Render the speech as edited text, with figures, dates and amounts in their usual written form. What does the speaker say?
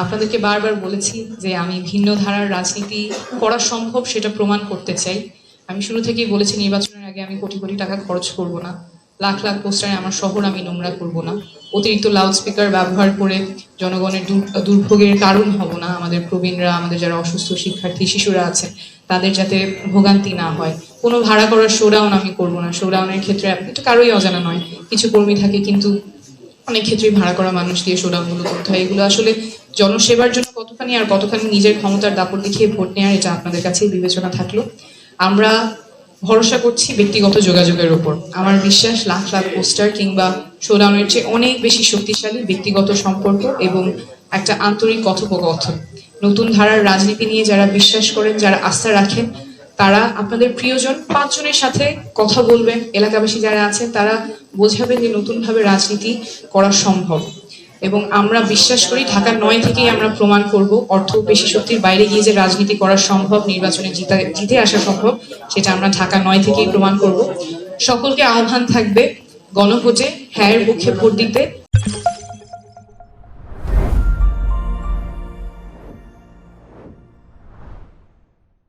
আপনাদেরকে বারবার বলেছি যে আমি ভিন্ন ধারার রাজনীতি করা সম্ভব সেটা প্রমাণ করতে চাই। আমি শুরু থেকেই বলেছি নির্বাচনের আগে আমি কোটি কোটি টাকা খরচ করব না, লাখ লাখ পোস্টারে আমার শহর আমি নোংরা করব না, অতিরিক্ত লাউড স্পিকার ব্যবহার করে জনগণের দুর্ভোগের কারণ হব না। আমাদের প্রবীণরা, আমাদের যারা অসুস্থ শিক্ষার্থী শিশুরা আছেন তাদের যাতে ভোগান্তি না হয়। কোনো ভাড়া করার শোডাউন আমি করব না। শোডাউনের ক্ষেত্রে এটা কারোই অজানা নয়, কিছু কর্মী থাকে কিন্তু অনেক ক্ষেত্রেই ভাড়া করা মানুষ দিয়ে শোডাউনগুলো করতে হয়। এগুলো আসলে জনসেবার জন্য কতখানি আর কতখানি নিজের ক্ষমতার দাপট দেখিয়ে ভোট নেওয়ার, এটা আপনাদের কাছেই বিবেচনা থাকলো। আমরা ভরসা করছি ব্যক্তিগত যোগাযোগের উপর। আমার বিশ্বাস লাখ লাখ পোস্টার কিংবা শোডাউনের চেয়ে অনেক বেশি শক্তিশালী ব্যক্তিগত সম্পর্ক এবং একটা আন্তরিক কথোপকথন। নতুন ধারার রাজনীতি নিয়ে যারা বিশ্বাস করেন, যারা আস্থা রাখেন, তারা আপনাদের প্রিয়জন 5 জনের সাথে কথা বলবেন। এলাকাবাসী যারা আছেন তারা বোঝাবেন যে নতুনভাবে রাজনীতি করা সম্ভব। এবং আমরা বিশ্বাস করি ঢাকা 9 থেকেই আমরা প্রমাণ করব অর্থ পেশি শক্তির বাইরে গিয়ে যে রাজনীতি করা সম্ভব, নির্বাচনে জিতে আসা সম্ভব, সেটা আমরা ঢাকা 9 থেকেই প্রমাণ করব। সকলকে আহ্বান থাকবে গণভোটে হ্যাঁ এর পক্ষে ভোট দিতে।